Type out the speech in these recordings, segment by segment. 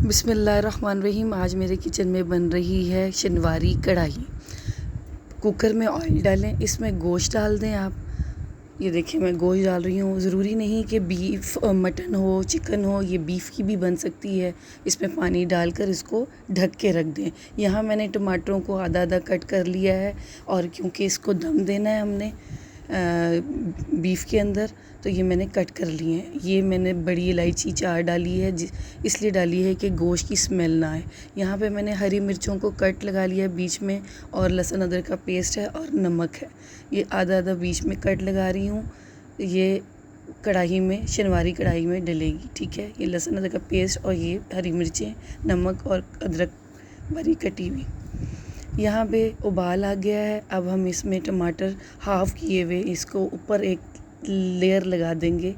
बिस्मिल्लाहिर्रहमानिर्रहीम। आज मेरे किचन में बन रही है शनवारी कढ़ाई। कुकर में ऑयल डालें, इसमें गोश्त डाल दें आप। ये देखिए मैं गोश्त डाल रही हूँ। ज़रूरी नहीं कि बीफ मटन हो, चिकन हो, ये बीफ की भी बन सकती है। इसमें पानी डालकर इसको ढक के रख दें। यहाँ मैंने टमाटरों को आधा आधा कट कर लिया है, और क्योंकि इसको दम देना है हमने बीफ के अंदर, तो ये मैंने कट कर लिए हैं। ये मैंने बड़ी इलायची 4 डाली है, इसलिए डाली है कि गोश्त की स्मेल ना आए। यहाँ पे मैंने हरी मिर्चों को कट लगा लिया है बीच में, और लहसुन अदरक का पेस्ट है और नमक है। ये आधा आधा बीच में कट लगा रही हूँ। ये कढ़ाई में, शनवारी कढ़ाई में डलेगी, ठीक है। ये लहसुन अदरक का पेस्ट और ये हरी मिर्चें, नमक और अदरक बारीक कटी हुई। यहाँ पे उबाल आ गया है। अब हम इसमें टमाटर हाफ़ किए हुए इसको ऊपर एक लेयर लगा देंगे,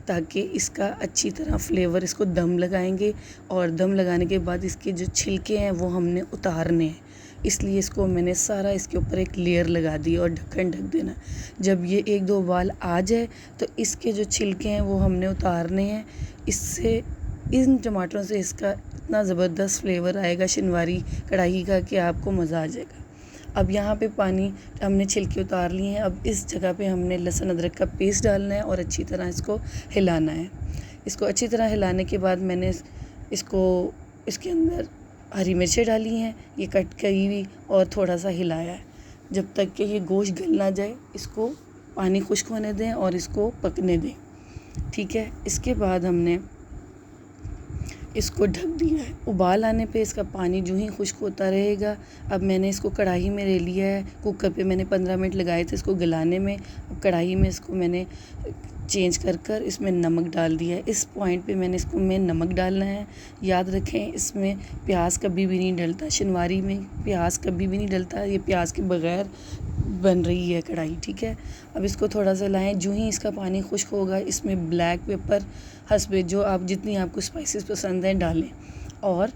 ताकि इसका अच्छी तरह फ्लेवर, इसको दम लगाएंगे। और दम लगाने के बाद इसके जो छिलके हैं वो हमने उतारने हैं, इसलिए इसको मैंने सारा इसके ऊपर एक लेयर लगा दी और ढक्कन ढक देना। जब ये 1-2 उबाल आ जाए तो इसके जो छिलके हैं वो हमने उतारने हैं। इससे, इन टमाटरों से इसका इतना ज़बरदस्त फ्लेवर आएगा शनवारी कढ़ाई का कि आपको मज़ा आ जाएगा। अब यहाँ पे पानी हमने छिलके उतार लिए हैं। अब इस जगह पे हमने लहसुन अदरक का पेस्ट डालना है और अच्छी तरह इसको हिलाना है। इसको अच्छी तरह हिलाने के बाद मैंने इसको, इसके अंदर हरी मिर्चें डाली हैं, ये कट करी हुई, और थोड़ा सा हिलाया है जब तक कि ये गोश्त गल ना जाए। इसको पानी खुश्क होने दें और इसको पकने दें, ठीक है। इसके बाद हमने इसको ढक दिया है। उबाल आने पे इसका पानी जो ही खुश्क होता रहेगा। अब मैंने इसको कढ़ाई में ले लिया है। कुकर पे मैंने 15 मिनट लगाए थे इसको गलाने में। अब कढ़ाई में इसको मैंने चेंज कर इसमें नमक डाल दिया है। इस पॉइंट पे मैंने इसको में नमक डालना है। याद रखें, इसमें प्याज कभी भी नहीं डलता, शनवारी में प्याज कभी भी नहीं डलता। ये प्याज के बगैर बन रही है कढ़ाई, ठीक है। अब इसको थोड़ा सा लाएं। जो ही इसका पानी खुश्क होगा, इसमें ब्लैक पेपर हस्बे जो आप, जितनी आपको स्पाइसेस पसंद हैं, डालें और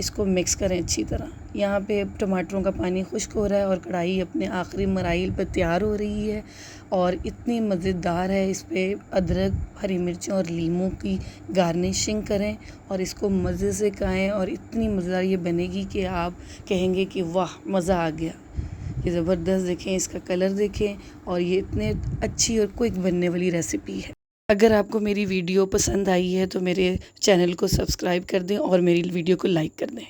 इसको मिक्स करें अच्छी तरह। यहाँ पे टमाटरों का पानी खुश्क हो रहा है और कढ़ाई अपने आखिरी मराइल पर तैयार हो रही है, और इतनी मज़ेदार है। इस पर अदरक, हरी मिर्चों और लीमू की गार्निशिंग करें और इसको मज़े से खाएं, और इतनी मज़ेदार ये बनेगी कि आप कहेंगे कि वाह, मज़ा आ गया। ये ज़बरदस्त, देखें इसका कलर देखें, और ये इतने अच्छी और क्विक बनने वाली रेसिपी है। अगर आपको मेरी वीडियो पसंद आई है तो मेरे चैनल को सब्सक्राइब कर दें और मेरी वीडियो को लाइक कर दें।